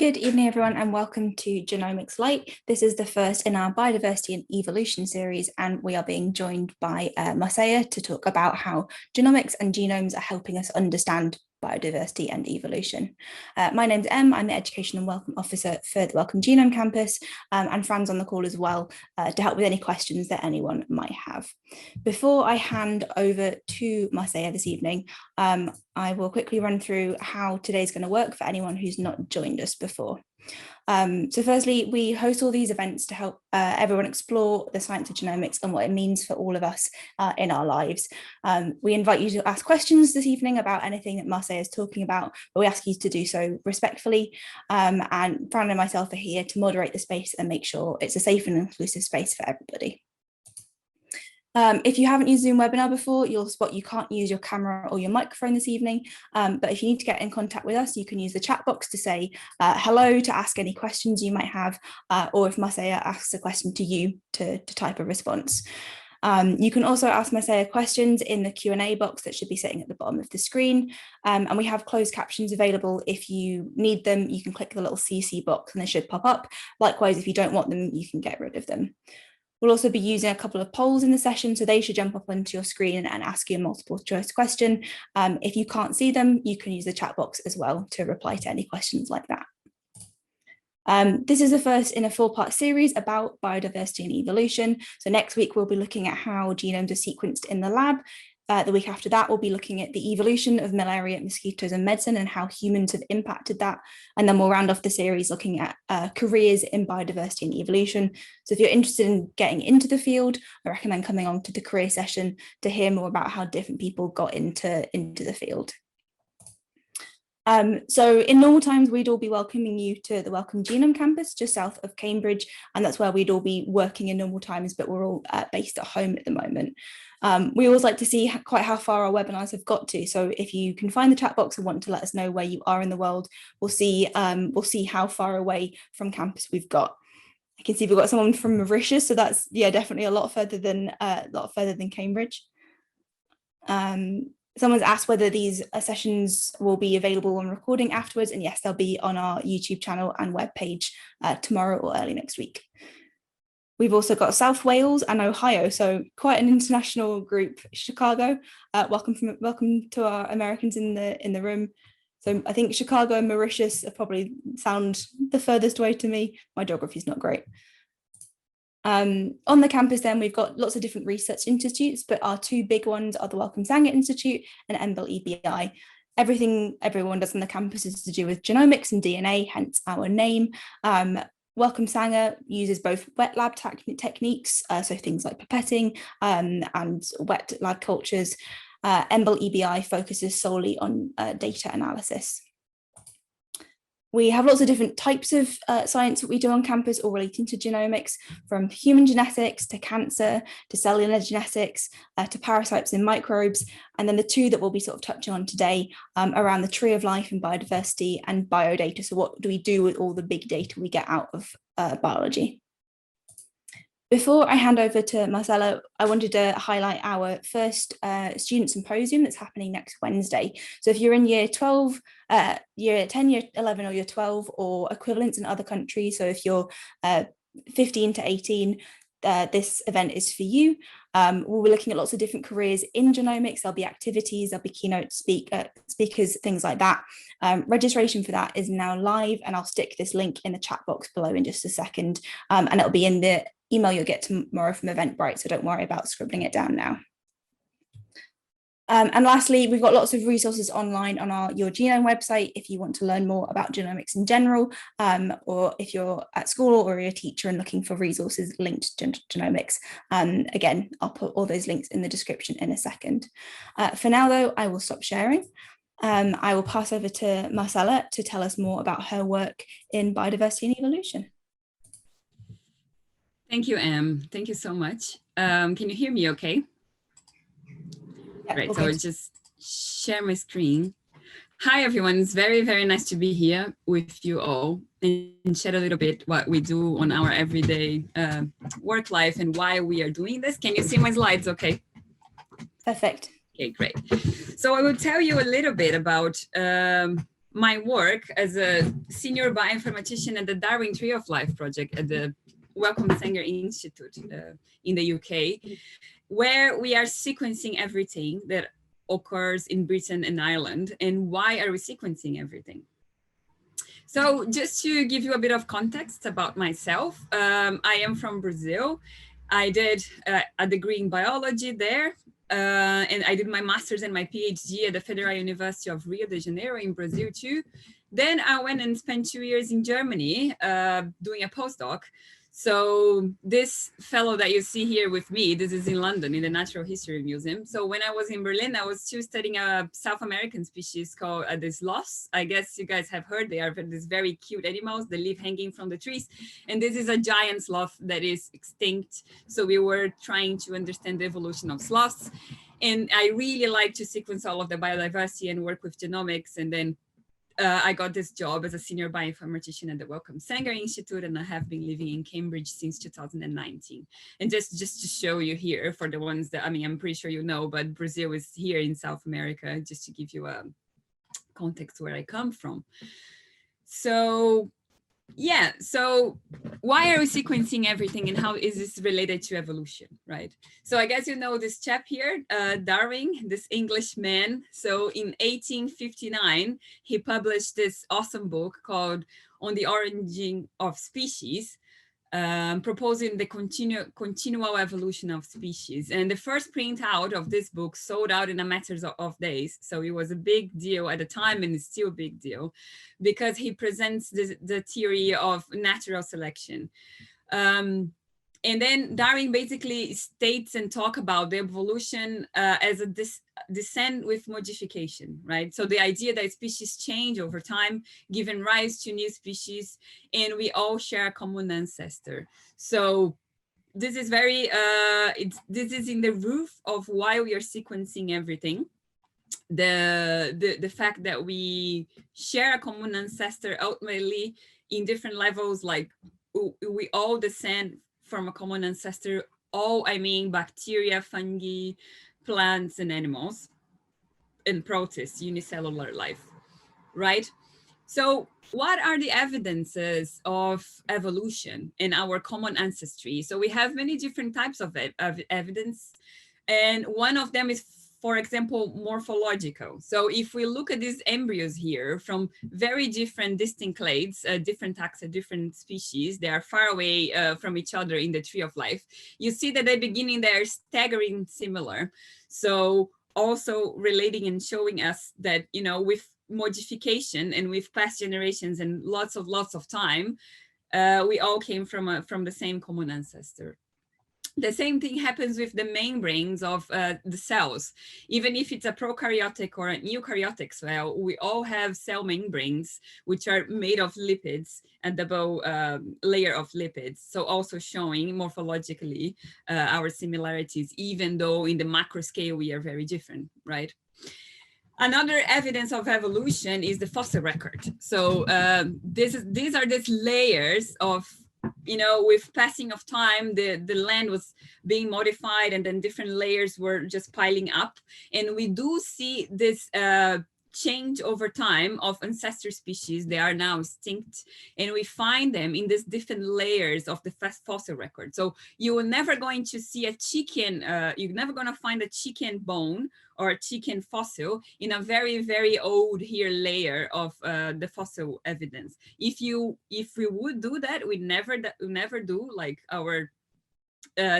Good evening, everyone, and welcome to Genomics Lite. This is the first in our Biodiversity and Evolution series, and we are being joined by Marcela to talk about how genomics and genomes are helping us understand biodiversity and evolution. My name's Em, I'm the Education and Welcome Officer for the Wellcome Genome Campus, and Fran's on the call as well to help with any questions that anyone might have. Before I hand over to Marcela this evening, I will quickly run through how today's going to work for anyone who's not joined us before. So firstly, we host all these events to help everyone explore the science of genomics and what it means for all of us in our lives. We invite you to ask questions this evening about anything that Marcela is talking about, but we ask you to do so respectfully. And Fran and myself are here to moderate the space and make sure it's a safe and inclusive space for everybody. If you haven't used Zoom webinar before, you'll spot you can't use your camera or your microphone this evening, but if you need to get in contact with us, you can use the chat box to say hello, to ask any questions you might have, or if Marcela asks a question to you, to type a response. You can also ask Marcela questions in the Q&A box that should be sitting at the bottom of the screen, and we have closed captions available. If you need them, you can click the little CC box and they should pop up. Likewise, if you don't want them, you can get rid of them. We'll also be using a couple of polls in the session, so they should jump up onto your screen and ask you a multiple choice question. If you can't see them, you can use the chat box as well to reply to any questions like that. This is the first in a 4-part series about biodiversity and evolution. So next week, we'll be looking at how genomes are sequenced in the lab. The week after that, we'll be looking at the evolution of malaria, mosquitoes and medicine and how humans have impacted that. And then we'll round off the series looking at careers in biodiversity and evolution. So if you're interested in getting into the field, I recommend coming on to the career session to hear more about how different people got into the field. So in normal times, we'd all be welcoming you to the Wellcome Genome Campus just south of Cambridge, and that's where we'd all be working in normal times, but we're all based at home at the moment. We always like to see quite how far our webinars have got to. So if you can find the chat box and want to let us know where you are in the world, we'll see how far away from campus we've got. I can see we've got someone from Mauritius, so that's definitely a lot further than Cambridge. Someone's asked whether these sessions will be available on recording afterwards, and yes, they'll be on our YouTube channel and webpage tomorrow or early next week. We've also got South Wales and Ohio, so quite an international group. Chicago, welcome to our Americans in the room. So I think Chicago and Mauritius probably sound the furthest away to me. My geography is not great. On the campus then, we've got lots of different research institutes, but our two big ones are the Wellcome Sanger Institute and EBI. Everything everyone does on the campus is to do with genomics and DNA, hence our name. Wellcome Sanger uses both wet lab techniques, so things like pipetting and wet lab cultures. EBI focuses solely on data analysis. We have lots of different types of science that we do on campus all relating to genomics, from human genetics to cancer to cellular genetics to parasites and microbes. And then the two that we'll be sort of touching on today around the tree of life and biodiversity and biodata. So what do we do with all the big data we get out of biology? Before I hand over to Marcela, I wanted to highlight our first student symposium that's happening next Wednesday. So if you're in year 12, year 10, year 11 or year 12 or equivalents in other countries, so if you're 15 to 18, this event is for you. We'll be looking at lots of different careers in genomics. There'll be activities, there'll be keynote speakers, things like that. Registration for that is now live, and I'll stick this link in the chat box below in just a second, and it'll be in the email you'll get tomorrow from Eventbrite, so don't worry about scribbling it down now. And lastly, we've got lots of resources online on our Your Genome website if you want to learn more about genomics in general, or if you're at school or you're a teacher and looking for resources linked to genomics. Again, I'll put all those links in the description in a second. For now, though, I will stop sharing. I will pass over to Marcela to tell us more about her work in biodiversity and evolution. Thank you, Em. Thank you so much. Can you hear me okay? Yep, Great, okay. so I'll just share my screen. Hi, everyone. It's very, very nice to be here with you all and share a little bit what we do on our everyday work life and why we are doing this. Can you see my slides okay? Perfect. Okay, great. So I will tell you a little bit about my work as a senior bioinformatician at the Darwin Tree of Life project at the Wellcome Sanger Institute in the UK, where we are sequencing everything that occurs in Britain and Ireland. And why are we sequencing everything? So just to give you a bit of context about myself, I am from Brazil. I did a degree in biology there, and I did my master's and my PhD at the Federal University of Rio de Janeiro in Brazil too. Then I went and spent 2 years in Germany doing a postdoc. So this fellow that you see here with me, this is in London in the Natural History Museum. So when I was in Berlin, I was still studying a South American species called the sloths. I guess you guys have heard, they are these very cute animals that live hanging from the trees. And this is a giant sloth that is extinct. So we were trying to understand the evolution of sloths. And I really like to sequence all of the biodiversity and work with genomics. And then I got this job as a senior bioinformatician at the Wellcome Sanger Institute, and I have been living in Cambridge since 2019. And just to show you here, for the ones that, I mean, I'm pretty sure you know, but Brazil is here in South America, just to give you a context where I come from. So yeah, so why are we sequencing everything and how is this related to evolution, right? So I guess you know this chap here, Darwin, this Englishman. So in 1859, he published this awesome book called On the Origin of Species, proposing the continual evolution of species. And the first printout of this book sold out in a matter of days. So it was a big deal at the time, and it's still a big deal because he presents the theory of natural selection. And then Darwin basically states and talk about the evolution as a descent with modification, right? So the idea that species change over time, giving rise to new species, and we all share a common ancestor. So this is very, this is in the roof of why we are sequencing everything. The fact that we share a common ancestor ultimately in different levels, like we all descend from a common ancestor, all I mean bacteria, fungi, plants, and animals, and protists, unicellular life, right? So what are the evidences of evolution in our common ancestry? So we have many different types of evidence, and one of them is, for example, morphological. So if we look at these embryos here from very different distinct clades, different taxa, different species, they are far away from each other in the tree of life, you see that at the beginning they're staggering similar. So also relating and showing us that, you know, with modification and with past generations and lots of time, we all came from the same common ancestor. The same thing happens with the membranes of the cells. Even if it's a prokaryotic or an eukaryotic cell, we all have cell membranes, which are made of lipids, a double layer of lipids. So also showing morphologically our similarities, even though in the macro scale, we are very different, right? Another evidence of evolution is the fossil record. So these are these layers of, you know, with passing of time, the land was being modified and then different layers were just piling up. And we do see this change over time of ancestor species. They are now extinct, and we find them in these different layers of the fossil record. So you are never going to see a chicken, you're never going to find a chicken bone or a chicken fossil in a very, very old here layer of the fossil evidence. If we would do that, we never do, like our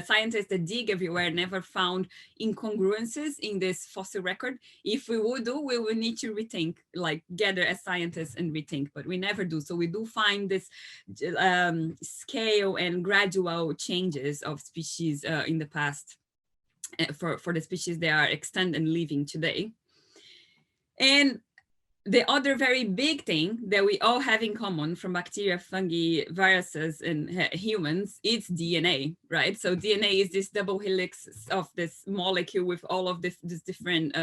scientists that dig everywhere never found incongruences in this fossil record. If we would do, we would need to rethink, like gather as scientists and rethink, but we never do. So we do find this scale and gradual changes of species in the past for the species that are extant and living today. And the other very big thing that we all have in common from bacteria, fungi, viruses, and humans is DNA, right? So DNA is this double helix of this molecule with all of these different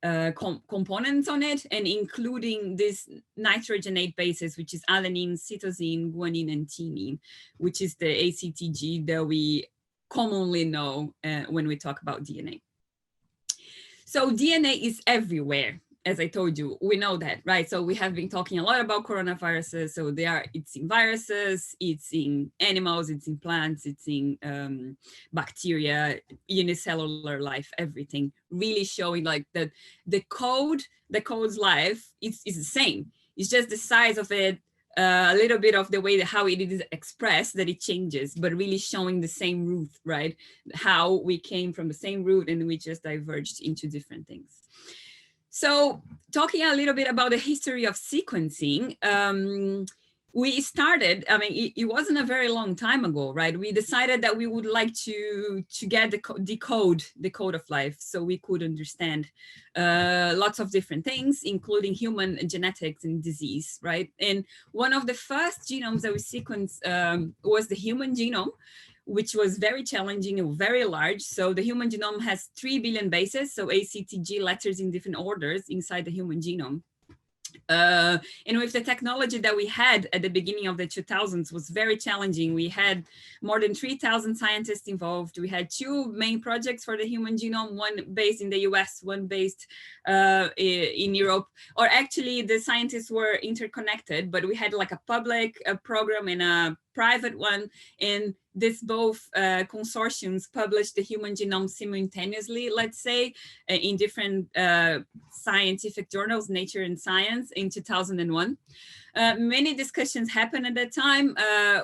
components on it, and including this nitrogenate bases, which is alanine, cytosine, guanine, and thymine, which is the ACTG that we commonly know when we talk about DNA. So DNA is everywhere. as I told you, we know that, right? So we have been talking a lot about coronaviruses. So it's in viruses, it's in animals, it's in plants, it's in bacteria, unicellular life, everything, really showing like that the code that codes life is the same. It's just the size of it, a little bit of the way that how it is expressed that it changes, but really showing the same root, right? How we came from the same root and we just diverged into different things. So talking a little bit about the history of sequencing, we started, I mean, it wasn't a very long time ago, right? We decided that we would like to get decode the code of life so we could understand lots of different things, including human genetics and disease, right? And one of the first genomes that we sequenced was the human genome, which was very challenging and very large. So the human genome has 3 billion bases, so ACTG letters in different orders inside the human genome. And with the technology that we had at the beginning of the 2000s was very challenging. We had more than 3,000 scientists involved. We had 2 main projects for the human genome, one based in the US, one based in Europe, or actually the scientists were interconnected, but we had like a public program and a private one, and this both consortiums published the human genome simultaneously, let's say, in different scientific journals, Nature and Science, in 2001. Many discussions happened at that time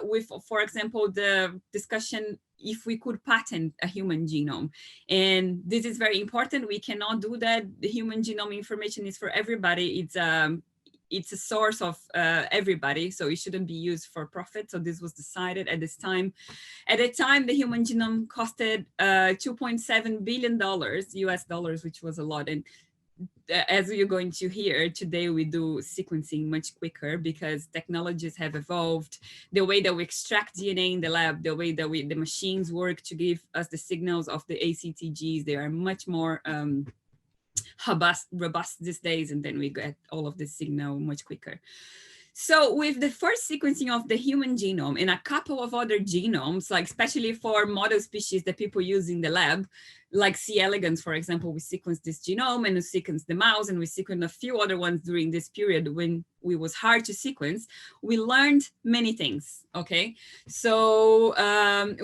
with, for example, the discussion if we could patent a human genome. And this is very important. We cannot do that. The human genome information is for everybody. It's a source of everybody, so it shouldn't be used for profit. So this was decided at this time. At the time, the human genome costed $2.7 billion US dollars, which was a lot. And as you're going to hear, today we do sequencing much quicker because technologies have evolved. The way that we extract DNA in the lab, the way that the machines work to give us the signals of the ACTGs, they are much more robust these days, and then we get all of the signal much quicker. So with the first sequencing of the human genome and a couple of other genomes, like especially for model species that people use in the lab, like C. elegans, for example, we sequenced this genome and we sequenced the mouse and we sequenced a few other ones during this period when it was hard to sequence. We learned many things, okay? So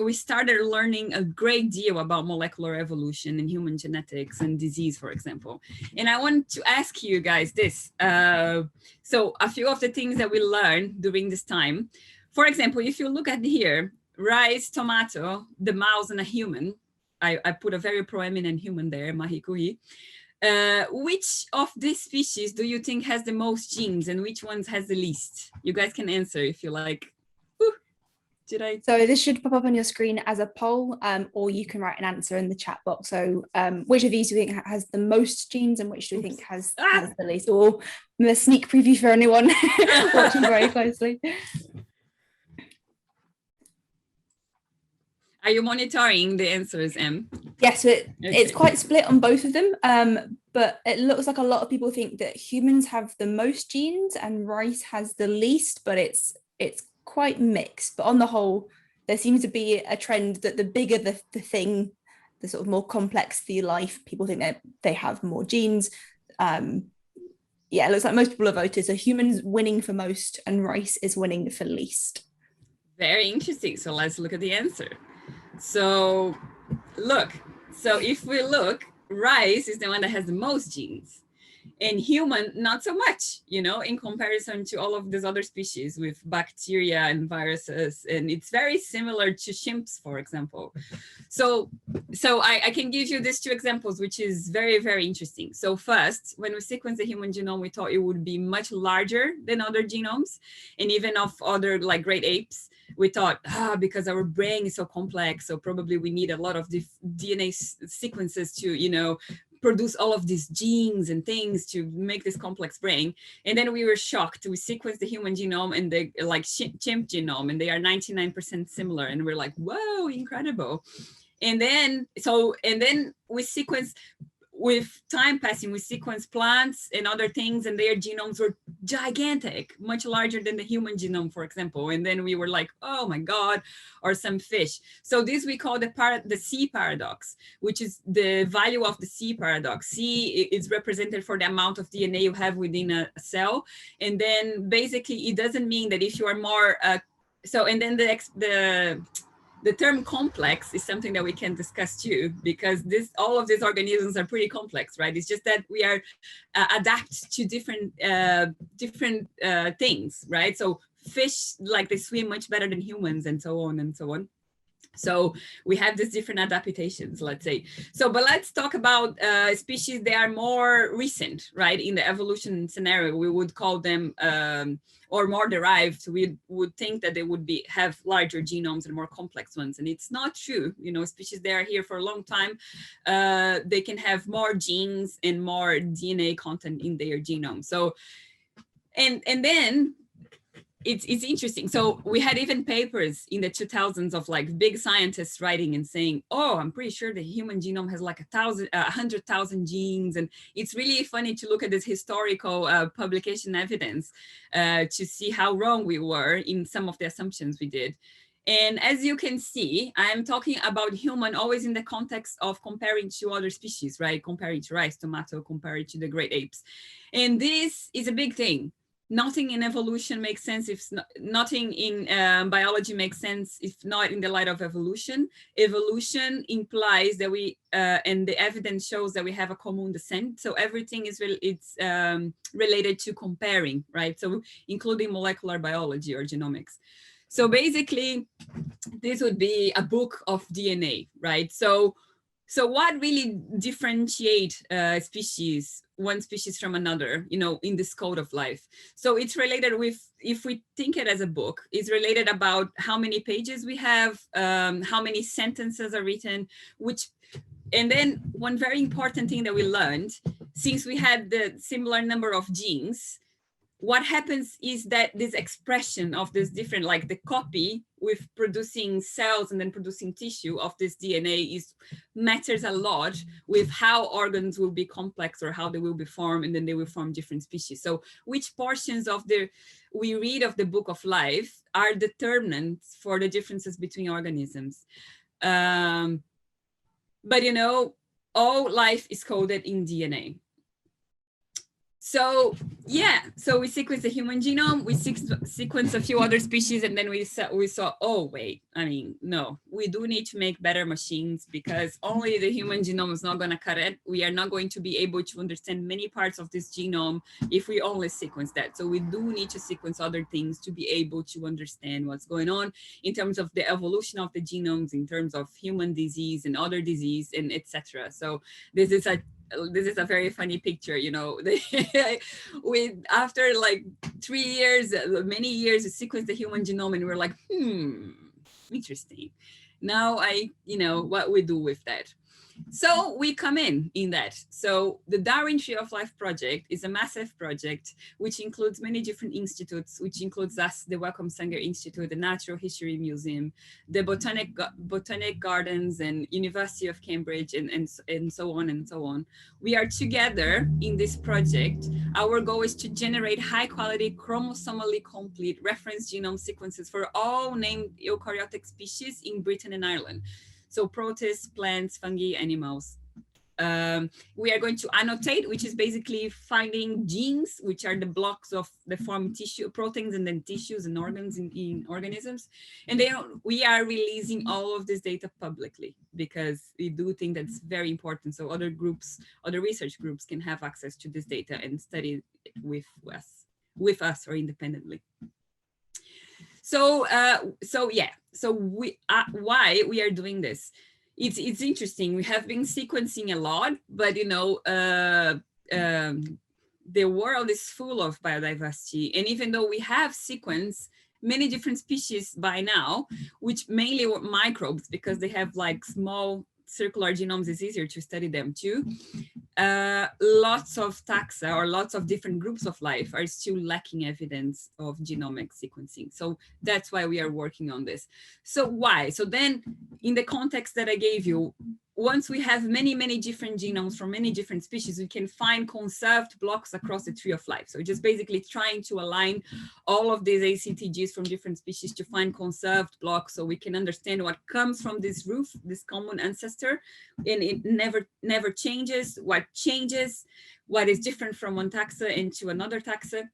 we started learning a great deal about molecular evolution and human genetics and disease, for example. And I want to ask you guys this. So a few of the things that we learned during this time, for example, if you look at here, rice, tomato, the mouse and a human, I put a very proeminent human there, Marie Curie. Which of these species do you think has the most genes and which ones has the least? You guys can answer if you like. Ooh, did I? So this should pop up on your screen as a poll, or you can write an answer in the chat box. So which of these do you think has the most genes and which do you think has the least? Or the sneak preview for anyone watching very closely. Are you monitoring the answers, Em? Yes, so it's quite split on both of them, but it looks like a lot of people think that humans have the most genes and rice has the least, but it's quite mixed. But on the whole, there seems to be a trend that the bigger the thing, the sort of more complex the life, people think that they have more genes. Yeah, it looks like most people have voted. So humans winning for most and rice is winning for least. Very interesting. So let's look at the answer. So look, so if we look, rice is the one that has the most genes and human, not so much, you know, in comparison to all of these other species with bacteria and viruses. And it's very similar to chimps, for example. So I can give you these 2 examples, which is very, very interesting. So first, when we sequenced the human genome, we thought it would be much larger than other genomes and even of other like great apes. We thought, because our brain is so complex, so probably we need a lot of DNA sequences to, you know, produce all of these genes and things to make this complex brain. And then we were shocked. We sequenced the human genome and the like chimp genome, and they are 99% similar. And we're like, whoa, incredible. And then we sequenced, with time passing, we sequenced plants and other things, and their genomes were gigantic, much larger than the human genome, for example. And then we were like, oh my God, or some fish. So this we call the C paradox, which is the value of the C paradox. C is represented for the amount of DNA you have within a cell. And then basically it doesn't mean that if you are more, and then the term complex is something that we can discuss too, because all of these organisms are pretty complex, right? It's just that we are adapt to different things, right? So fish, like they swim much better than humans and so on and so on. So we have these different adaptations, let's say. So, but let's talk about species that are more recent, right? In the evolution scenario, we would call them, or more derived, we would think that they would have larger genomes and more complex ones. And it's not true. You know, species that are here for a long time, they can have more genes and more DNA content in their genome. So, and then, it's interesting. So we had even papers in the 2000s of like big scientists writing and saying, oh, I'm pretty sure the human genome has like 100,000 genes. And it's really funny to look at this historical publication evidence to see how wrong we were in some of the assumptions we did. And as you can see, I'm talking about human always in the context of comparing to other species, right? Comparing to rice, tomato, comparing to the great apes. And this is a big thing. Nothing in evolution makes sense if nothing in biology makes sense if not in the light of evolution. Evolution implies that we, and the evidence shows that we have a common descent. So everything is related to comparing, right? So including molecular biology or genomics. So basically, this would be a book of DNA, right? So what really differentiate one species from another, you know, in this code of life? So it's related with, if we think it as a book, it's related about how many pages we have, how many sentences are written, and then one very important thing that we learned, since we had the similar number of genes, what happens is that this expression of this different, like the copy with producing cells and then producing tissue of this DNA matters a lot with how organs will be complex or how they will be formed, and then they will form different species. So which portions of we read of the book of life are determinants for the differences between organisms. But you know, all life is coded in DNA. So yeah, so we sequenced the human genome, we sequenced a few other species, and then we saw, oh wait, I mean, no, we do need to make better machines, because only the human genome is not going to cut it. We are not going to be able to understand many parts of this genome if we only sequence that. So we do need to sequence other things to be able to understand what's going on in terms of the evolution of the genomes, in terms of human disease and other disease, and etc. So this is a very funny picture, you know. After like 3 years, many years, we sequenced the human genome, and we're like, interesting. Now you know, what we do with that. So we come in that. So the Darwin Tree of Life project is a massive project, which includes many different institutes, which includes us, the Wellcome Sanger Institute, the Natural History Museum, the Botanic Gardens, and University of Cambridge, and so on and so on. We are together in this project. Our goal is to generate high quality, chromosomally complete reference genome sequences for all named eukaryotic species in Britain and Ireland. So protists, plants, fungi, animals. We are going to annotate, which is basically finding genes, which are the blocks of the form tissue, proteins, and then tissues and organs in organisms. And then we are releasing all of this data publicly, because we do think that's very important. So other research groups can have access to this data and study it with us or independently. So why we are doing this? It's interesting. We have been sequencing a lot, but you know, the world is full of biodiversity, and even though we have sequenced many different species by now, which mainly were microbes, because they have like small circular genomes, is easier to study them too. Lots of taxa, or lots of different groups of life, are still lacking evidence of genomic sequencing. So that's why we are working on this. So why? So then, in the context that I gave you, once we have many, many different genomes from many different species, we can find conserved blocks across the tree of life. So just basically trying to align all of these ACTGs from different species to find conserved blocks so we can understand what comes from this roof, this common ancestor, and it never changes, what changes, what is different from one taxa into another taxa.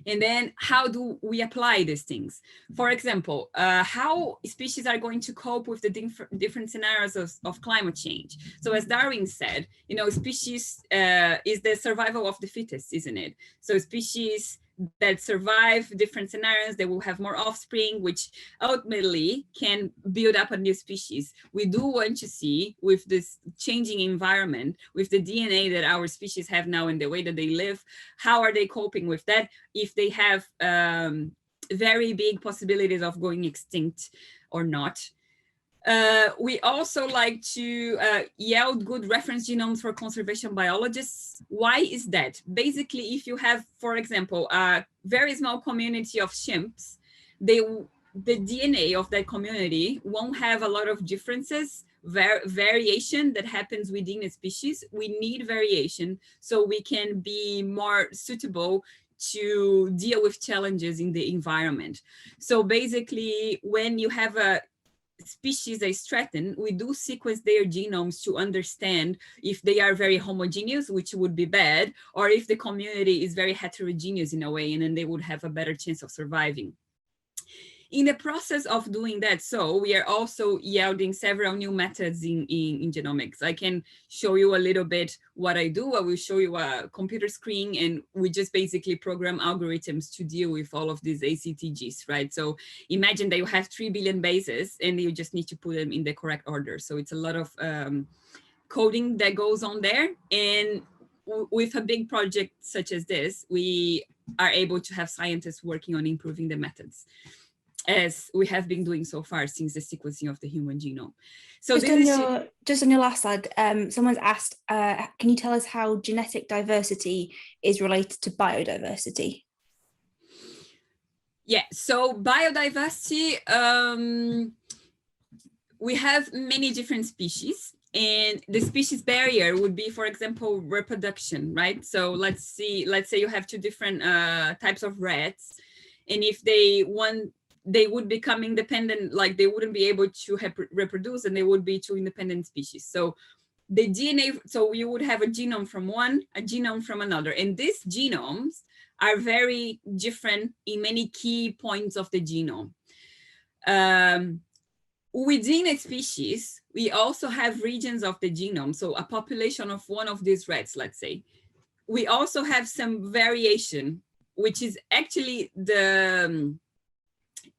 And then how do we apply these things? For example, how species are going to cope with the different scenarios of climate change. So as Darwin said, you know, species is the survival of the fittest, isn't it? So species that survive different scenarios, they will have more offspring, which ultimately can build up a new species. We do want to see, with this changing environment, with the DNA that our species have now and the way that they live, how are they coping with that? If they have very big possibilities of going extinct or not. We also like to yield good reference genomes for conservation biologists. Why is that? Basically, if you have, for example, a very small community of chimps, the DNA of that community won't have a lot of differences, variation that happens within a species. We need variation so we can be more suitable to deal with challenges in the environment. So basically, when you have a species is threatened, we do sequence their genomes to understand if they are very homogeneous, which would be bad, or if the community is very heterogeneous in a way, and then they would have a better chance of surviving. In the process of doing that, so we are also yielding several new methods in genomics. I can show you a little bit what I do. I will show you a computer screen, and we just basically program algorithms to deal with all of these ACTGs, right? So imagine that you have 3 billion bases and you just need to put them in the correct order. So it's a lot of coding that goes on there. And with a big project such as this, we are able to have scientists working on improving the methods, as we have been doing so far since the sequencing of the human genome. So just on your last slide, someone's asked, can you tell us how genetic diversity is related to biodiversity? Yeah, so biodiversity, we have many different species, and the species barrier would be, for example, reproduction, right? So let's say you have two different types of rats, and if they would become independent, like they wouldn't be able to reproduce, and they would be two independent species. So the DNA, so you would have a genome from one, a genome from another. And these genomes are very different in many key points of the genome. Within a species, we also have regions of the genome. So a population of one of these rats, let's say. We also have some variation, which is actually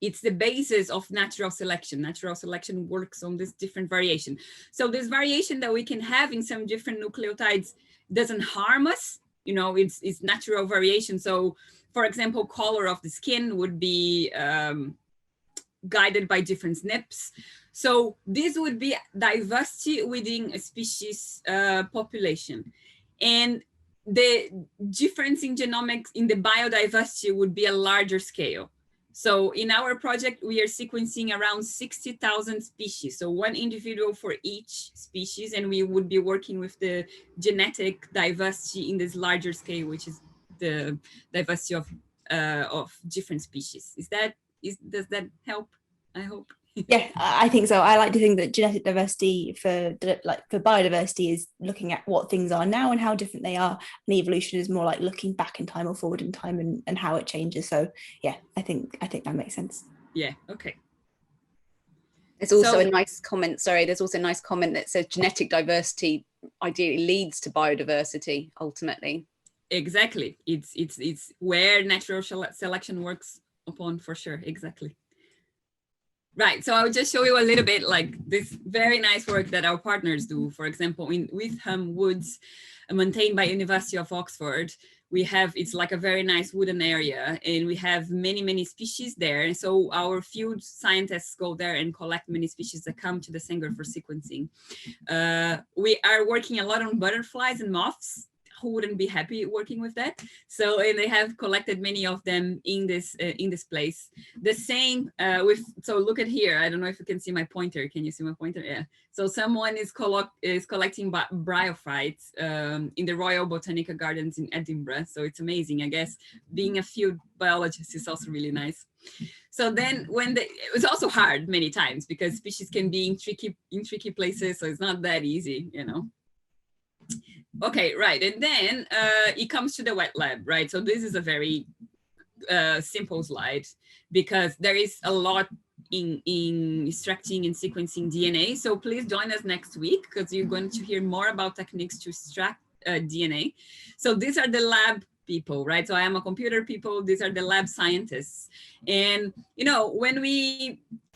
it's the basis of natural selection. Natural selection works on this different variation. So this variation that we can have in some different nucleotides doesn't harm us. You know, it's natural variation. So for example, color of the skin would be guided by different SNPs. So this would be diversity within a species population. And the difference in genomics in the biodiversity would be a larger scale. So in our project, we are sequencing around 60,000 species. So one individual for each species, and we would be working with the genetic diversity in this larger scale, which is the diversity of different species. Does that help? I hope. Yeah, I think so. I like to think that genetic diversity for biodiversity is looking at what things are now and how different they are, and evolution is more like looking back in time or forward in time and how it changes. So yeah, I think that makes sense. Yeah, okay. There's also a nice comment, there's also a nice comment that says genetic diversity ideally leads to biodiversity ultimately. Exactly. It's where natural selection works upon, for sure. Exactly. Right, so I'll just show you a little bit like this very nice work that our partners do. For example, in Witham Woods, maintained by University of Oxford, it's like a very nice wooded area, and we have many species there. And so our field scientists go there and collect many species that come to the Sanger for sequencing. We are working a lot on butterflies and moths. who wouldn't be happy working with that? So, and they have collected many of them in this place. The same with, so look at here. I don't know if you can see my pointer. Can you see my pointer? Yeah. So someone is collecting bryophytes in the Royal Botanical Gardens in Edinburgh. So it's amazing. I guess being a field biologist is also really nice. So then it was also hard many times because species can be in tricky places. So it's not that easy, you know. Okay, right. And then it comes to the wet lab, right? So this is a very simple slide because there is a lot in extracting and sequencing DNA. So please join us next week because you're going to hear more about techniques to extract DNA. So these are the lab people, right? So I am a computer people. These are the lab scientists. And, you know,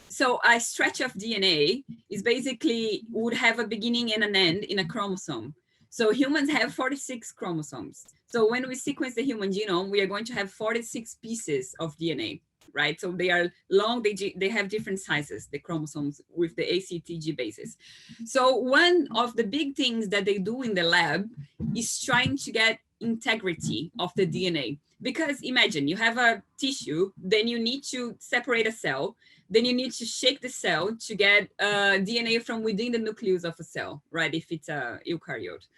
so a stretch of DNA is basically would have a beginning and an end in a chromosome. So humans have 46 chromosomes. So when we sequence the human genome, we are going to have 46 pieces of DNA, right? So they are long, they have different sizes, the chromosomes with the ACTG bases. So one of the big things that they do in the lab is trying to get integrity of the DNA. Because imagine you have a tissue, then you need to separate a cell, then you need to shake the cell to get DNA from within the nucleus of a cell, right? If it's a eukaryote.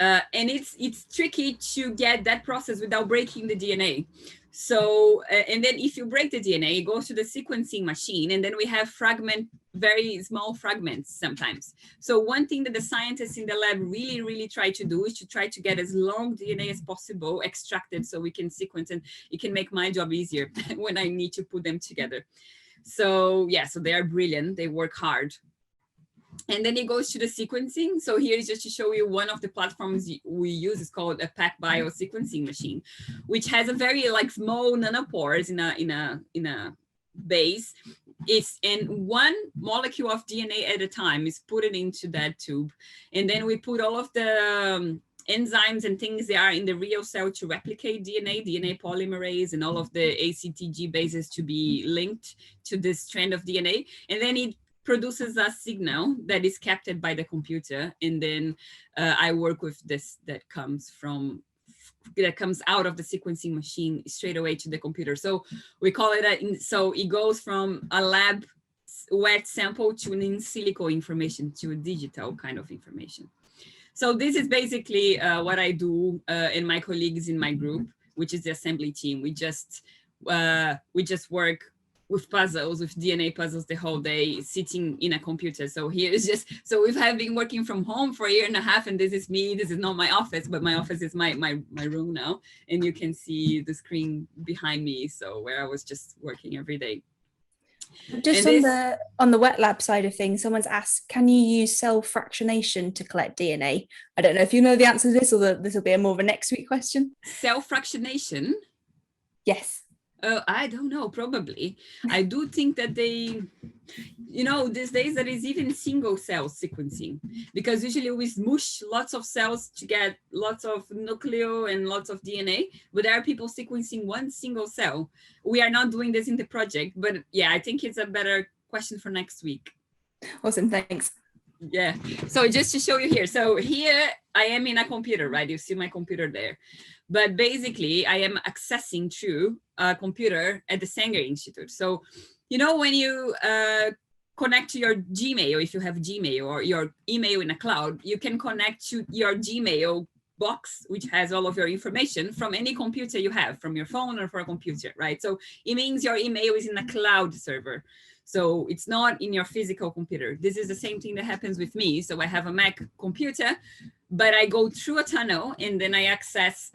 And it's tricky to get that process without breaking the DNA. So, and then if you break the DNA, it goes to the sequencing machine, and then we have very small fragments sometimes. So one thing that the scientists in the lab really try to do is to try to get as long DNA as possible extracted so we can sequence, and it can make my job easier when I need to put them together. So yeah, so they are brilliant, they work hard. And then it goes to the sequencing. So here is just to show you one of the platforms we use. It's called a PacBio sequencing machine, which has a very like small nanopores in a base. And one molecule of DNA at a time is put into that tube. And then we put all of the enzymes and things that are in the real cell to replicate DNA polymerase, and all of the ACTG bases to be linked to this strand of DNA. And then it produces a signal that is captured by the computer, and then I work with this that comes out of the sequencing machine straight away to the computer. So we call it so it goes from a lab wet sample to an in silico information to a digital kind of information. So this is basically what I do and my colleagues in my group, which is the assembly team. We just work with puzzles, with DNA puzzles the whole day, sitting in a computer. So here is just, so we have been working from home for a year and a half, and this is me. This is not my office, but my office is my room now. And you can see the screen behind me, so where I was just working every day. Just on the wet lab side of things, someone's asked, can you use cell fractionation to collect DNA? I don't know if you know the answer to this, or this will be more of a next week question. Cell fractionation? Yes. I don't know, probably. I do think that they, you know, these days there is even single cell sequencing, because usually we smush lots of cells to get lots of nucleo and lots of DNA, but there are people sequencing one single cell. We are not doing this in the project, but yeah, I think it's a better question for next week. Awesome, thanks. Yeah, so just to show you here. So here I am in a computer, right? You see my computer there. But basically I am accessing through a computer at the Sanger Institute. So, you know, when you connect to your Gmail, if you have Gmail or your email in a cloud, you can connect to your Gmail box, which has all of your information from any computer you have, from your phone or from a computer, right? So it means your email is in a cloud server. So it's not in your physical computer. This is the same thing that happens with me. So I have a Mac computer, but I go through a tunnel and then I access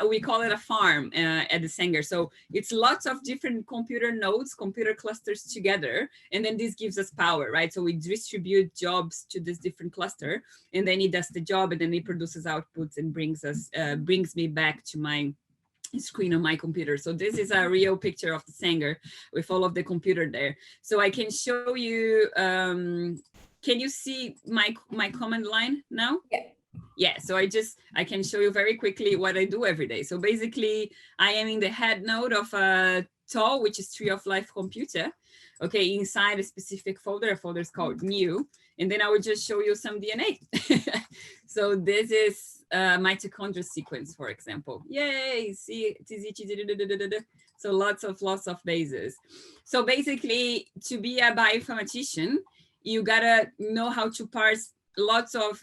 we call it a farm at the Sanger. So it's lots of different computer nodes, computer clusters together. And then this gives us power, right? So we distribute jobs to this different cluster, and then it does the job, and then it produces outputs and brings me back to my screen on my computer. So this is a real picture of the Sanger with all of the computer there. So I can show you, can you see my command line now? Yeah. Yeah, so I can show you very quickly what I do every day. So basically I am in the head node of a TOL, which is Tree of Life computer. okay, inside a specific folder. A folder is called new, and then I will just show you some DNA. So this is mitochondrial sequence, for example. Yay, see, so lots of bases. So basically, to be a bioinformatician, you gotta know how to parse lots of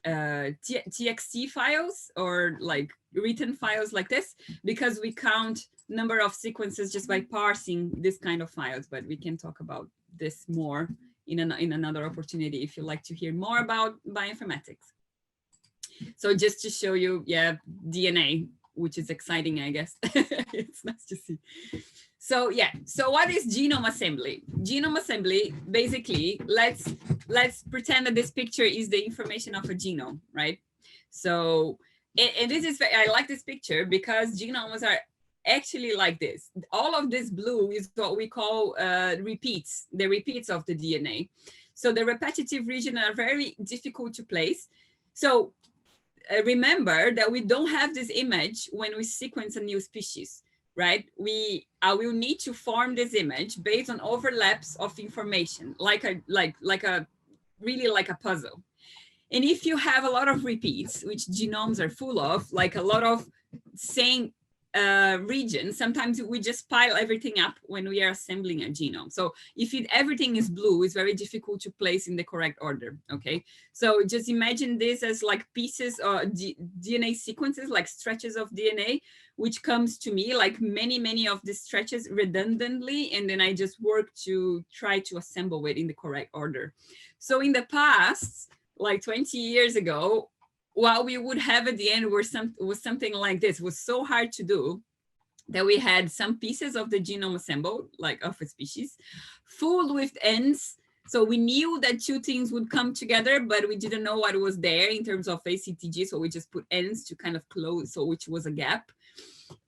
TXT files, or like written files like this, because we count number of sequences just by parsing this kind of files. But we can talk about this more in another opportunity if you like to hear more about bioinformatics. So just to show you, yeah, DNA, which is exciting, I guess. It's nice to see. So yeah, so what is genome assembly? Genome assembly, basically, let's pretend that this picture is the information of a genome, right? So, and this is, I like this picture because genomes are actually like this. All of this blue is what we call repeats, the repeats of the DNA. So the repetitive regions are very difficult to place. So remember that we don't have this image when we sequence a new species, right? I will need to form this image based on overlaps of information, like a really like a puzzle. And if you have a lot of repeats, which genomes are full of, like a lot of same regions, sometimes we just pile everything up when we are assembling a genome. So if everything is blue, it's very difficult to place in the correct order, okay? So just imagine this as like pieces or DNA sequences, like stretches of DNA, which comes to me like many of these stretches redundantly, and then I just work to try to assemble it in the correct order. So in the past, like 20 years ago, what we would have at the end was something like this. It was so hard to do that we had some pieces of the genome assembled, like of a species, full with ends. So we knew that two things would come together, but we didn't know what was there in terms of ACTG. So we just put ends to kind of close, so which was a gap.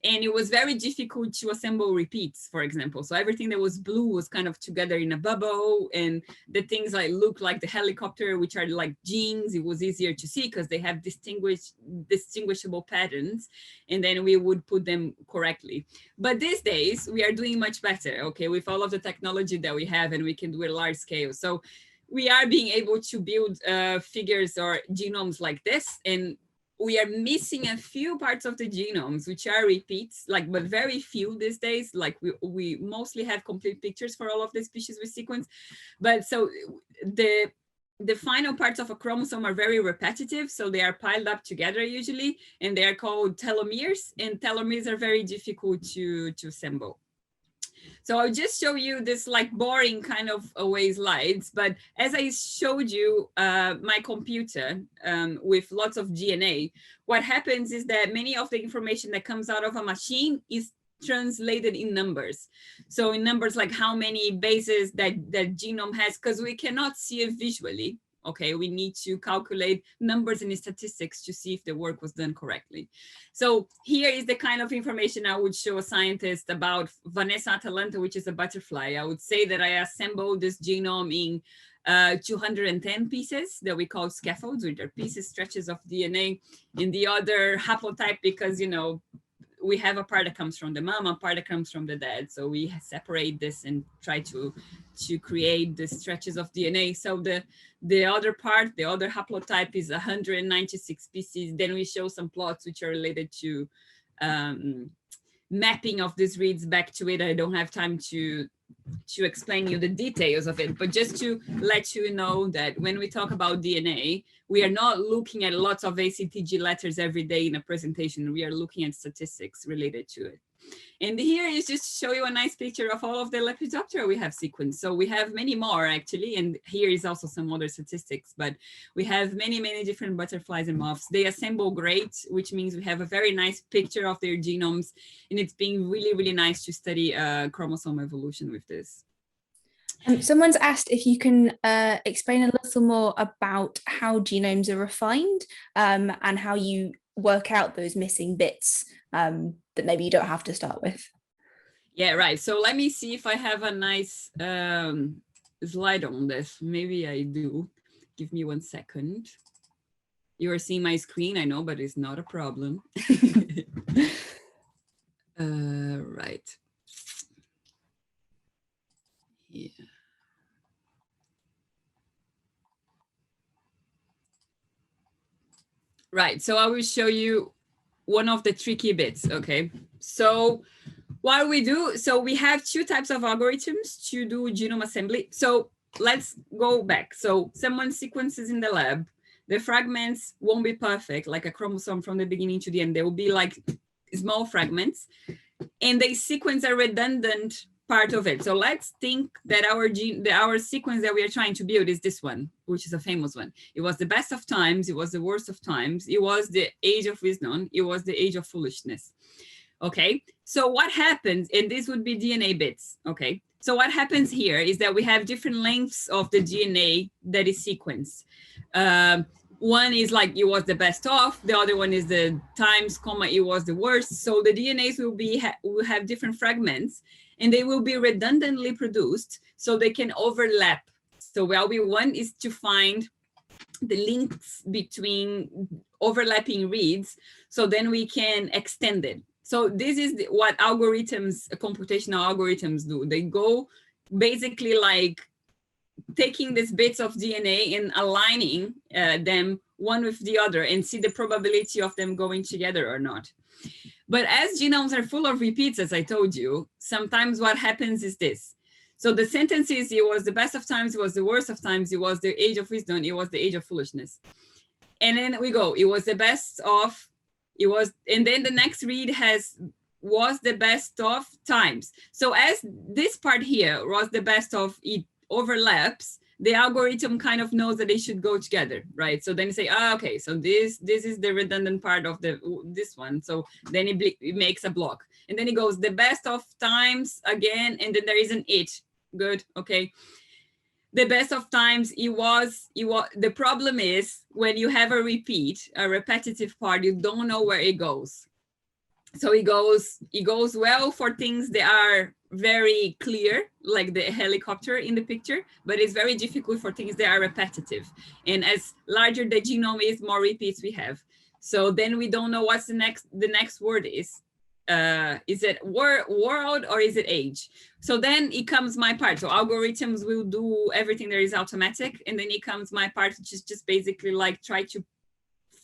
And it was very difficult to assemble repeats, for example. So everything that was blue was kind of together in a bubble, and the things like look like the helicopter, which are like genes, it was easier to see because they have distinguishable patterns, and then we would put them correctly. But these days we are doing much better, okay, with all of the technology that we have, and we can do it large scale. So we are being able to build figures or genomes like this, and we are missing a few parts of the genomes, which are repeats, like, but very few these days. Like we mostly have complete pictures for all of the species we sequence. But so the final parts of a chromosome are very repetitive. So they are piled up together usually, and they are called telomeres, and telomeres are very difficult to assemble. So I'll just show you this like boring kind of away slides, but as I showed you my computer with lots of DNA, what happens is that many of the information that comes out of a machine is translated in numbers. So in numbers like how many bases that genome has, because we cannot see it visually. Okay, we need to calculate numbers and statistics to see if the work was done correctly. So here is the kind of information I would show a scientist about Vanessa atalanta, which is a butterfly. I would say that I assembled this genome in 210 pieces that we call scaffolds, which are pieces, stretches of DNA. In the other haplotype, because, you know, we have a part that comes from the mom, a part that comes from the dad. So we separate this and try to create the stretches of DNA. So the other part, the other haplotype is 196 species. Then we show some plots which are related to mapping of these reads back to it. I don't have time to explain you the details of it, but just to let you know that when we talk about DNA, we are not looking at lots of ACTG letters every day in a presentation. We are looking at statistics related to it. And here is just to show you a nice picture of all of the Lepidoptera we have sequenced. So we have many more actually, and here is also some other statistics, but we have many different butterflies and moths. They assemble great, which means we have a very nice picture of their genomes, and it's been really nice to study chromosome evolution with this. Someone's asked if you can explain a little more about how genomes are refined and how you work out those missing bits that maybe you don't have to start with. Yeah, right. So let me see if I have a nice slide on this. Maybe I do. Give me 1 second. You are seeing my screen, I know, but it's not a problem. Right. Yeah. Right, so I will show you one of the tricky bits, okay? So what we do, so we have two types of algorithms to do genome assembly. So let's go back. So someone sequences in the lab, the fragments won't be perfect, like a chromosome from the beginning to the end. They will be like small fragments, and they sequence a redundant part of it. So let's think that our sequence that we are trying to build is this one, which is a famous one. It was the best of times, it was the worst of times, it was the age of wisdom, it was the age of foolishness. Okay, so what happens, and this would be DNA bits, okay? So what happens here is that we have different lengths of the DNA that is sequenced. One is like it was the best of, the other one is the times, comma, it was the worst. So the DNAs will have different fragments, and they will be redundantly produced so they can overlap. So what we want is to find the links between overlapping reads, so then we can extend it. So this is what algorithms, computational algorithms do. They go basically like taking these bits of DNA and aligning them one with the other and see the probability of them going together or not. But as genomes are full of repeats, as I told you, sometimes what happens is this. So the sentence is, it was the best of times, it was the worst of times, it was the age of wisdom, it was the age of foolishness. And then we go, it was the best of, it was, and then the next read was the best of times. So as this part here was the best of, it overlaps, the algorithm kind of knows that they should go together, right? So then you say, oh, okay, so this is the redundant part of this one. So then it makes a block. And then it goes the best of times again, and then there is an it. Good, okay. The best of times, it was, the problem is when you have a repeat, a repetitive part, you don't know where it goes. So it goes well for things that are very clear, like the helicopter in the picture, but it's very difficult for things that are repetitive. And as larger the genome is, more repeats we have. So then we don't know what's the next word is. Is it world or is it age? So then it comes my part. So algorithms will do everything that is automatic, and then it comes my part, which is just basically like try to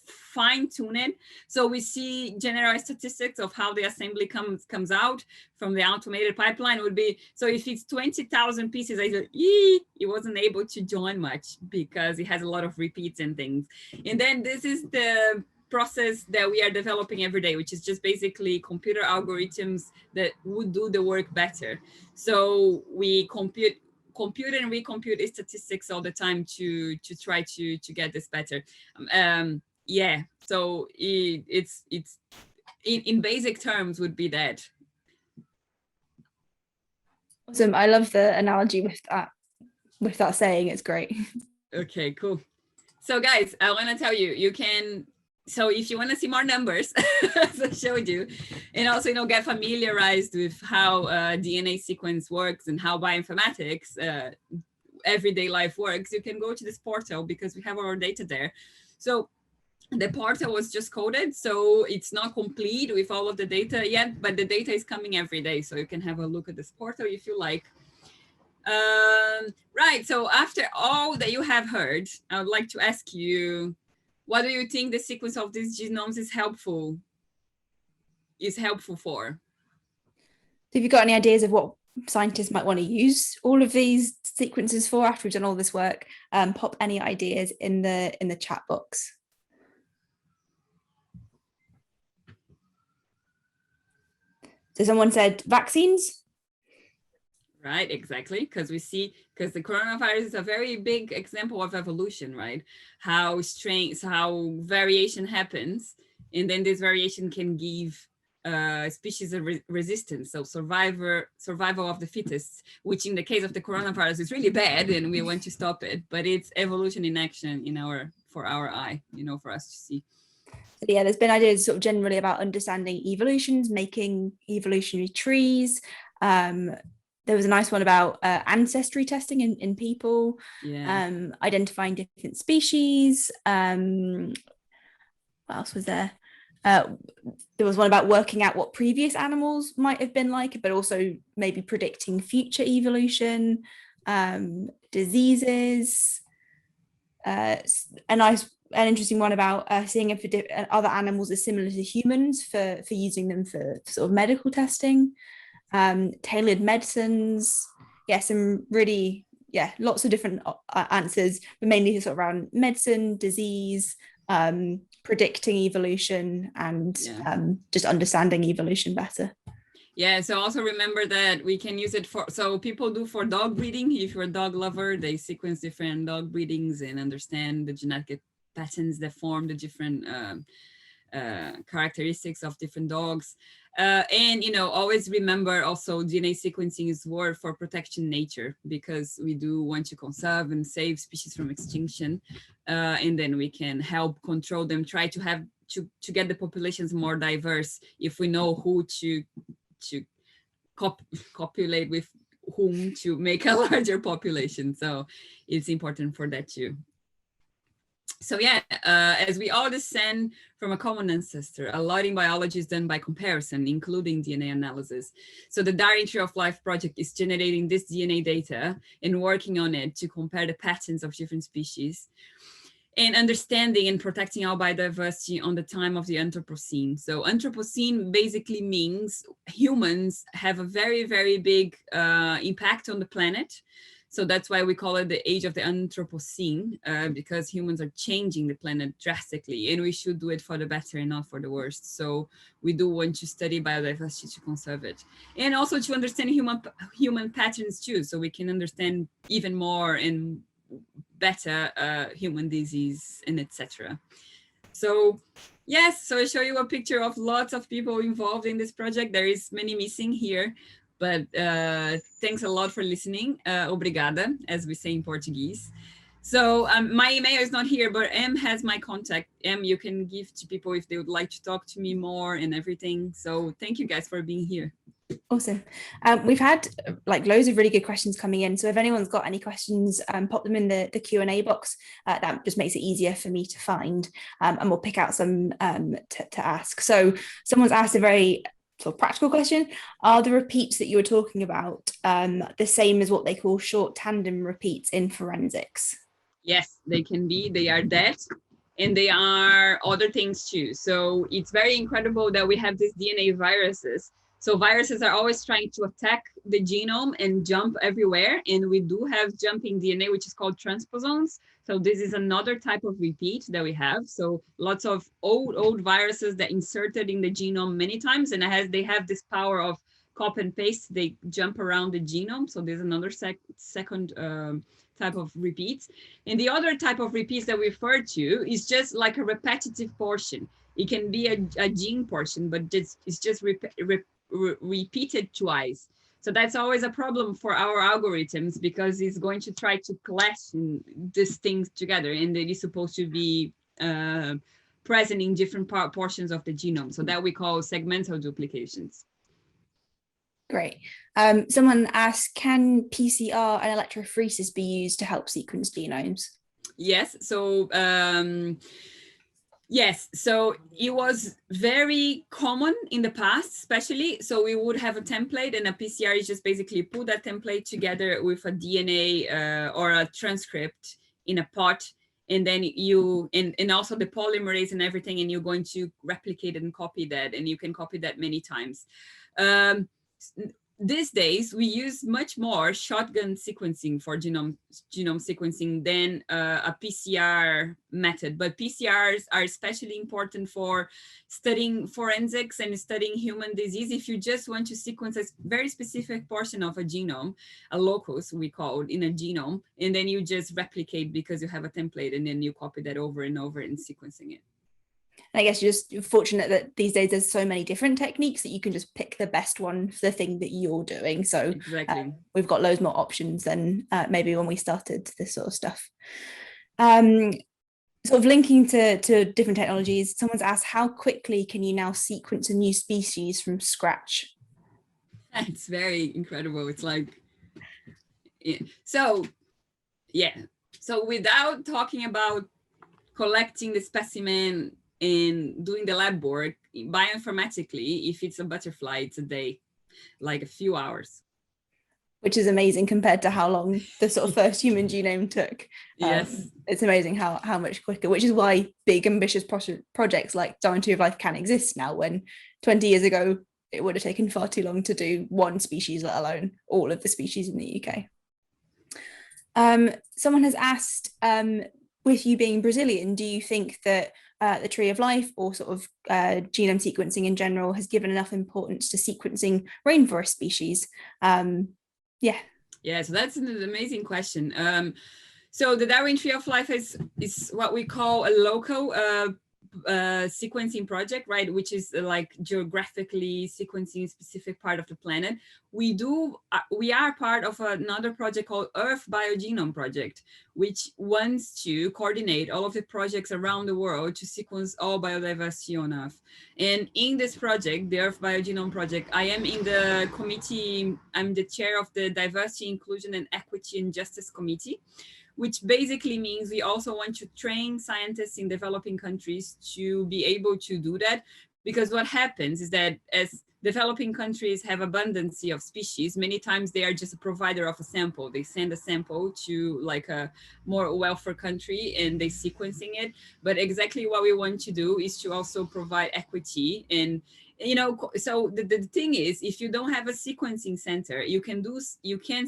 fine tune it. So we see general statistics of how the assembly comes out from the automated pipeline would be, so if it's 20,000 pieces, I said, it wasn't able to join much because it has a lot of repeats and things. And then this is the process that we are developing every day, which is just basically computer algorithms that would do the work better. So we compute and recompute statistics all the time to try to get this better. Yeah, so it's in basic terms would be that. Awesome. I love the analogy with that saying. It's great. Okay, cool. So guys, I want to tell you, you can, so if you want to see more numbers, as I showed you, and also, get familiarized with how DNA sequence works and how bioinformatics, everyday life works, you can go to this portal because we have our data there. So the portal was just coded, so it's not complete with all of the data yet, but the data is coming every day. So you can have a look at this portal if you like. Right, so after all that you have heard, I would like to ask you, what do you think the sequence of these genomes is helpful for? So have you got any ideas of what scientists might want to use all of these sequences for after we've done all this work? Pop any ideas in the chat box. So someone said vaccines. Right, exactly, because we see, because the coronavirus is a very big example of evolution, right? How variation happens, and then this variation can give species of resistance, so survival of the fittest, which in the case of the coronavirus is really bad, and we want to stop it. But it's evolution in action for our eye, for us to see. Yeah, there's been ideas sort of generally about understanding evolutions, making evolutionary trees. There was a nice one about ancestry testing in people, yeah. Identifying different species. What else was there? There was one about working out what previous animals might have been like, but also maybe predicting future evolution, diseases. An interesting one about seeing if other animals are similar to humans for using them for sort of medical testing, tailored medicines. Yeah, some really, lots of different answers, but mainly sort of around medicine, disease, predicting evolution, and just understanding evolution better. Yeah, so also remember that we can use it so people do for dog breeding. If you're a dog lover, they sequence different dog breedings and understand the genetic patterns that form the different characteristics of different dogs. And, always remember also DNA sequencing is word for protection nature, because we do want to conserve and save species from extinction. And then we can help control them, try to have to get the populations more diverse if we know who to copulate with whom to make a larger population. So it's important for that too. So as we all descend from a common ancestor, a lot in biology is done by comparison, including DNA analysis. So the Darwin Tree of Life project is generating this DNA data and working on it to compare the patterns of different species and understanding and protecting our biodiversity on the time of the Anthropocene. So Anthropocene basically means humans have a very, very big impact on the planet. So that's why we call it the age of the Anthropocene, because humans are changing the planet drastically, and we should do it for the better and not for the worst. So we do want to study biodiversity to conserve it, and also to understand human patterns too, so we can understand even more and better human disease and etc. So yes, so I show you a picture of lots of people involved in this project. There is many missing here, but thanks a lot for listening. Obrigada, as we say in Portuguese. So my email is not here, but Em has my contact. Em, you can give to people if they would like to talk to me more and everything. So thank you guys for being here. Awesome. We've had loads of really good questions coming in. So if anyone's got any questions, pop them in the Q&A box. That just makes it easier for me to find, and we'll pick out some to ask. So someone's asked a very sort of practical question. Are the repeats that you were talking about the same as what they call short tandem repeats in forensics? Yes, they can be. They are that. And they are other things too. So it's very incredible that we have these DNA viruses. So viruses are always trying to attack the genome and jump everywhere. And we do have jumping DNA, which is called transposons. So this is another type of repeat that we have. So lots of old viruses that inserted in the genome many times, and they have this power of copy and paste. They jump around the genome. So there's another second type of repeats. And the other type of repeats that we refer to is just like a repetitive portion. It can be a gene portion, but it's just repeated twice. So that's always a problem for our algorithms, because it's going to try to clash these things together, and it is supposed to be present in different portions of the genome. So that we call segmental duplications. Great. Someone asked, can PCR and electrophoresis be used to help sequence genomes? Yes. So yes, so it was very common in the past, especially. So we would have a template, and a PCR is just basically put that template together with a DNA or a transcript in a pot, and then and also the polymerase and everything, and you're going to replicate and copy that, and you can copy that many times. These days, we use much more shotgun sequencing for genome sequencing than a PCR method. But PCRs are especially important for studying forensics and studying human disease. If you just want to sequence a very specific portion of a genome, a locus we call it in a genome, and then you just replicate because you have a template, and then you copy that over and over in sequencing it. I guess you're just fortunate that these days there's so many different techniques that you can just pick the best one for the thing that you're doing. So exactly. We've got loads more options than maybe when we started this sort of stuff. Sort of linking to different technologies, someone's asked, how quickly can you now sequence a new species from scratch? It's very incredible. It's like, so without talking about collecting the specimen and doing the lab work bioinformatically, if it's a butterfly, it's a day, like a few hours. Which is amazing compared to how long the sort of first human genome took. Yes. It's amazing how much quicker, which is why big ambitious projects like Darwin Tree of Life can exist now, when 20 years ago, it would have taken far too long to do one species, let alone all of the species in the UK. Someone has asked, with you being Brazilian, do you think that the Tree of Life or sort of genome sequencing in general has given enough importance to sequencing rainforest species? Yeah, so that's an amazing question. So the Darwin Tree of Life is what we call a local sequencing project, right? Which is like geographically sequencing a specific part of the planet. We are part of another project called Earth Biogenome Project, which wants to coordinate all of the projects around the world to sequence all biodiversity on Earth. And in this project, the Earth Biogenome Project, I am in the committee, I'm the chair of the Diversity, Inclusion and Equity and Justice Committee, which basically means we also want to train scientists in developing countries to be able to do that. Because what happens is that as developing countries have abundance of species, many times they are just a provider of a sample. They send a sample to like a more wealthier country and they sequencing it. But exactly what we want to do is to also provide equity. And so the thing is, if you don't have a sequencing center, you can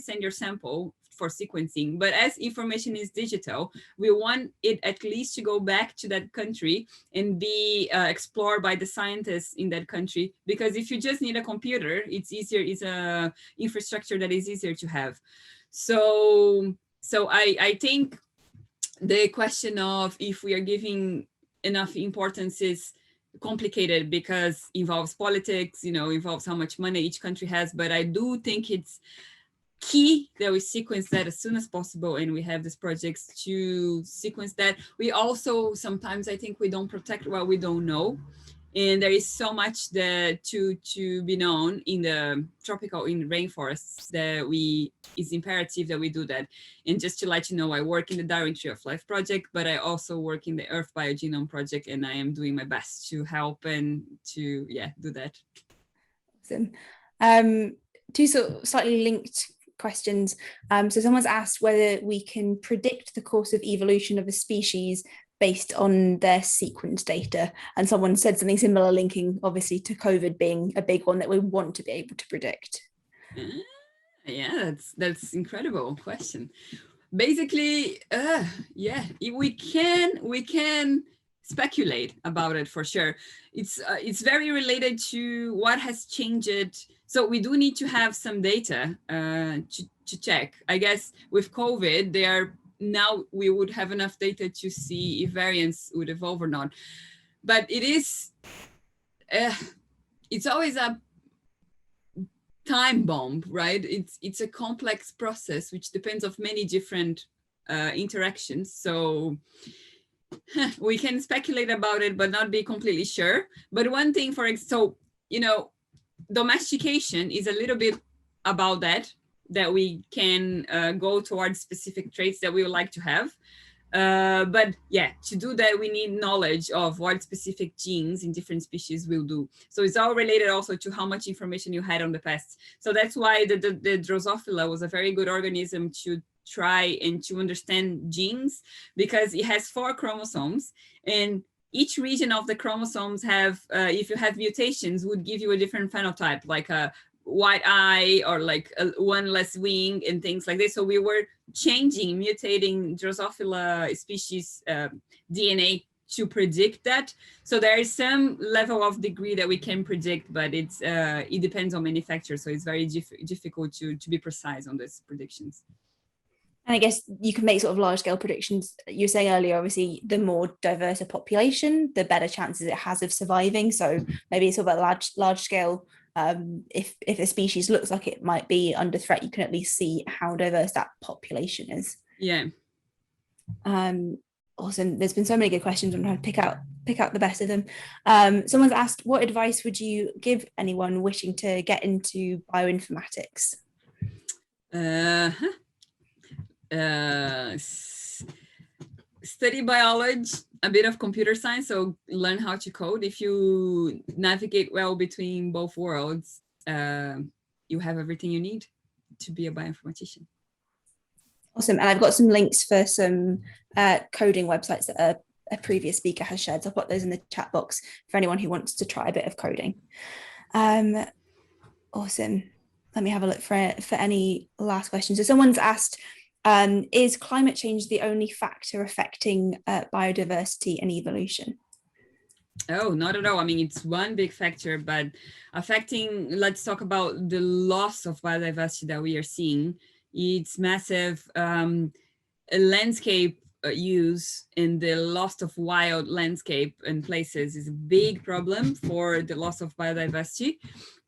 send your sample for sequencing, but as information is digital, we want it at least to go back to that country and be explored by the scientists in that country. Because if you just need a computer, it's easier, it's a infrastructure that is easier to have. So I think the question of if we are giving enough importance is complicated because involves politics, involves how much money each country has. But I do think it's key that we sequence that as soon as possible, and we have these projects to sequence that. We also sometimes, I think, we don't protect what we don't know, and there is so much that to be known in the rainforests that it's imperative that we do that. And just to let you know, I work in the Darwin Tree of Life project, but I also work in the Earth Biogenome project, and I am doing my best to help and to do that. Awesome. Two sort of slightly linked questions. So someone's asked whether we can predict the course of evolution of a species based on their sequence data, and someone said something similar, linking obviously to COVID being a big one that we want to be able to predict. Yeah, that's incredible question. Basically, we can speculate about it for sure. It's very related to what has changed. So we do need to have some data to check. I guess with COVID, now we would have enough data to see if variants would evolve or not. But it's always a time bomb, right? It's a complex process which depends on many different interactions. So we can speculate about it, but not be completely sure. But one thing, domestication is a little bit about that we can go towards specific traits that we would like to have. But to do that, we need knowledge of what specific genes in different species will do. So it's all related also to how much information you had on the past. So that's why the Drosophila was a very good organism to try and to understand genes, because it has 4 chromosomes, and each region of the chromosomes have, if you have mutations, would give you a different phenotype, like a white eye or like one less wing and things like this. So we were mutating Drosophila species DNA to predict that. So there is some level of degree that we can predict, but it depends on many factors. So it's very difficult to be precise on these predictions. And I guess you can make sort of large-scale predictions. You were saying earlier, obviously, the more diverse a population, the better chances it has of surviving. So maybe it's sort of a large scale. If a species looks like it might be under threat, you can at least see how diverse that population is. Yeah. Awesome. There's been so many good questions. I'm trying to pick out the best of them. Someone's asked, what advice would you give anyone wishing to get into bioinformatics? Study biology, a bit of computer science, so learn how to code. If you navigate well between both worlds, you have everything you need to be a bioinformatician. Awesome. And I've got some links for some coding websites that a previous speaker has shared. So I'll put those in the chat box for anyone who wants to try a bit of coding. Awesome. Let me have a look for any last questions. So someone's asked, is climate change the only factor affecting biodiversity and evolution? Oh, not at all. I mean, it's one big factor, but affecting, let's talk about the loss of biodiversity that we are seeing. It's massive. Landscape use and the loss of wild landscape and places is a big problem for the loss of biodiversity.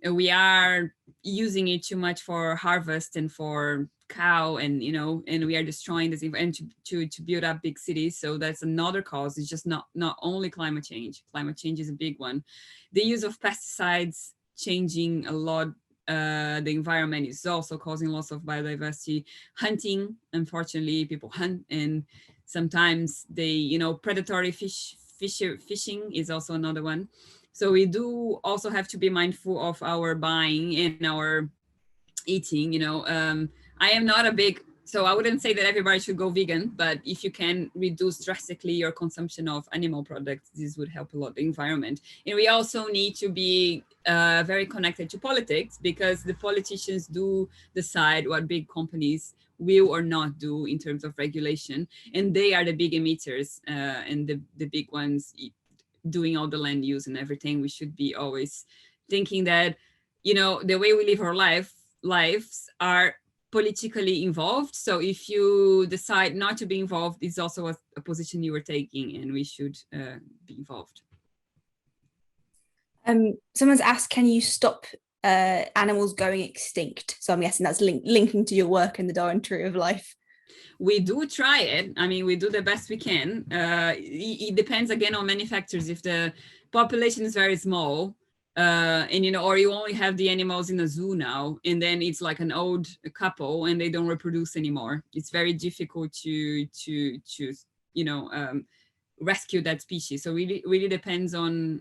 We are using it too much for harvest and for cow, and and we are destroying this and to build up big cities. So that's another cause. It's just not only climate change. Climate change is a big one. The use of pesticides changing a lot. The environment is also causing loss of biodiversity. Hunting, unfortunately, people hunt, and sometimes they, predatory fishing is also another one. So we do also have to be mindful of our buying and our eating. I am not a big, so I wouldn't say that everybody should go vegan, but if you can reduce drastically your consumption of animal products, this would help a lot the environment. And we also need to be very connected to politics, because the politicians do decide what big companies will or not do in terms of regulation. And they are the big emitters and the big ones doing all the land use and everything. We should be always thinking that, the way we live our lives are politically involved. So if you decide not to be involved, it's also a position you are taking, and we should be involved. Someone's asked, can you stop animals going extinct? So I'm guessing that's linking to your work in the Darwin Tree of Life. We do try it. I mean, we do the best we can. It depends again on many factors. If the population is very small, and or you only have the animals in a zoo now, and then it's like an old couple and they don't reproduce anymore, it's very difficult to rescue that species. So really depends on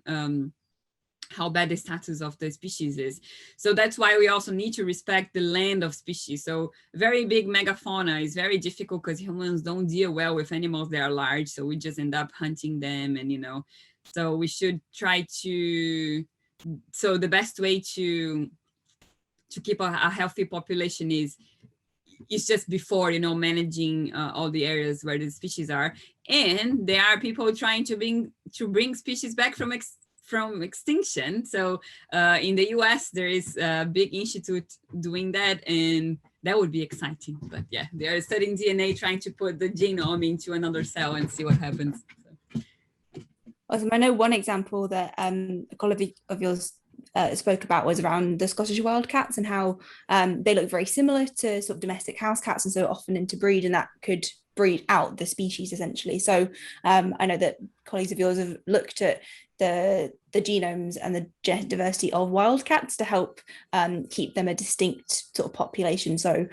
how bad the status of the species is. So that's why we also need to respect the land of species. So very big megafauna is very difficult because humans don't deal well with animals that are large. So we just end up hunting them, and so we should try to, so the best way to keep a healthy population is just before, managing all the areas where the species are. And there are people trying to bring species back from extinction. So in the US, there is a big institute doing that, and that would be exciting. But yeah, they are studying DNA, trying to put the genome into another cell and see what happens. Awesome. I know one example that a colleague of yours spoke about was around the Scottish wildcats, and how they look very similar to sort of domestic house cats, and so often interbreed, and that could breed out the species essentially. So I know that colleagues of yours have looked at the genomes and the genetic diversity of wildcats to help keep them a distinct sort of population. So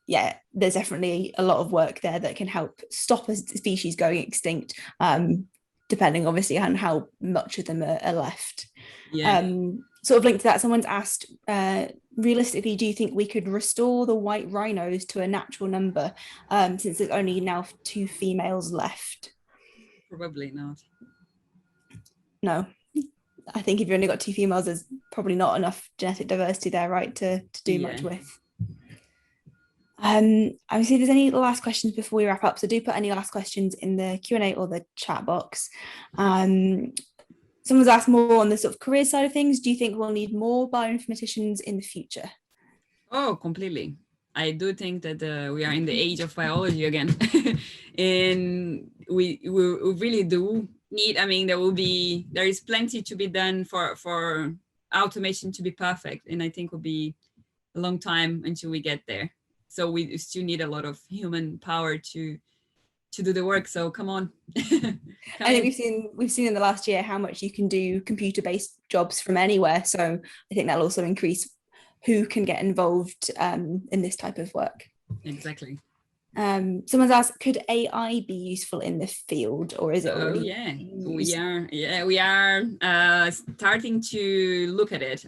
yeah, there's definitely a lot of work there that can help stop a species going extinct, depending obviously on how much of them are left. Yeah. Sort of linked to that, someone's asked, realistically, do you think we could restore the white rhinos to a natural number, since there's only now 2 females left? Probably not. No, I think if you've only got 2 females, there's probably not enough genetic diversity there, right, to do much with. I see if there's any last questions before we wrap up. So do put any last questions in the Q&A or the chat box. Someone's asked more on the sort of career side of things. Do you think we'll need more bioinformaticians in the future? Oh, completely. I do think that we are in the age of biology again. And we really do need, I mean, there is plenty to be done for automation to be perfect. And I think will be a long time until we get there. So we still need a lot of human power to do the work. So come on. I think we've seen in the last year how much you can do computer-based jobs from anywhere. So I think that'll also increase who can get involved in this type of work. Exactly. Someone's asked, could AI be useful in the field, or is it already? Oh yeah, we are starting to look at it.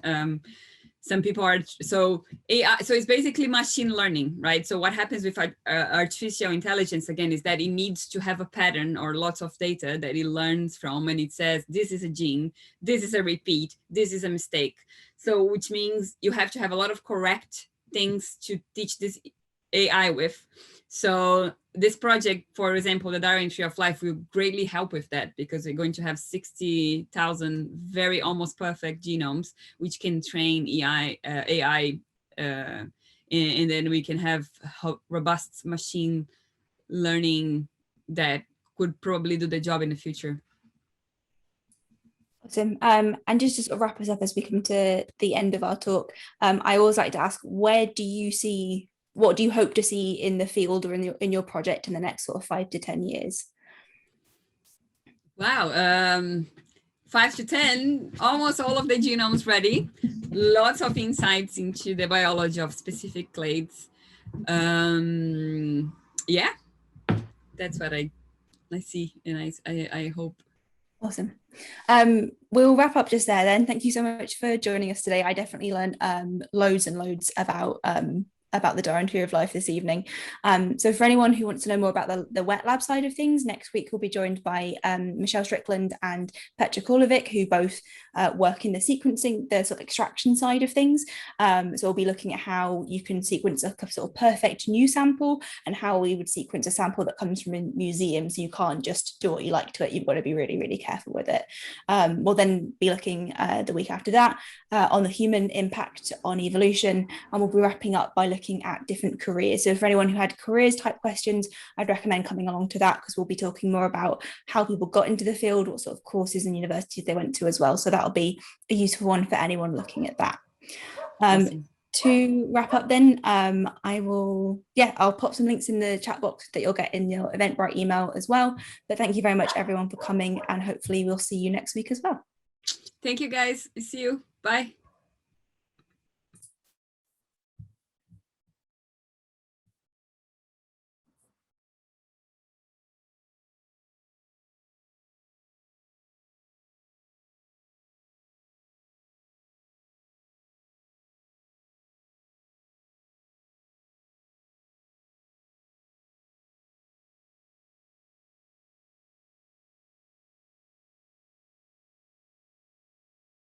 Some people are, so AI, so it's basically machine learning, right? So what happens with artificial intelligence, again, is that it needs to have a pattern or lots of data that it learns from, and it says, this is a gene, this is a repeat, this is a mistake. So which means you have to have a lot of correct things to teach this AI with. So this project, for example, the Darwin Tree of Life, will greatly help with that, because we're going to have 60,000 very almost perfect genomes, which can train AI, and then we can have robust machine learning that could probably do the job in the future. Awesome. And just to sort of wrap us up as we come to the end of our talk, I always like to ask, where do you see, what do you hope to see in the field or in your project in the next sort of 5 to 10 years? Wow, 5 to 10, almost all of the genomes ready. Lots of insights into the biology of specific clades. Yeah, that's what I see, and I hope. Awesome. We'll wrap up just there then. Thank you so much for joining us today. I definitely learned loads and loads about the Darwin Tree of Life this evening. So for anyone who wants to know more about the wet lab side of things, next week we'll be joined by Michelle Strickland and Petra Korlovic, who both work in the sequencing, the sort of extraction side of things. So we'll be looking at how you can sequence a sort of perfect new sample, and how we would sequence a sample that comes from a museum. So you can't just do what you like to it. You've got to be really, really careful with it. We'll then be looking the week after that on the human impact on evolution, and we'll be wrapping up by looking at different careers. So for anyone who had careers type questions, I'd recommend coming along to that, because we'll be talking more about how people got into the field, what sort of courses and universities they went to as well. So that'll be a useful one for anyone looking at that. Awesome. To wrap up then, I'll pop some links in the chat box that you'll get in your Eventbrite email as well. But thank you very much everyone for coming, and hopefully we'll see you next week as well. Thank you guys. See you. Bye.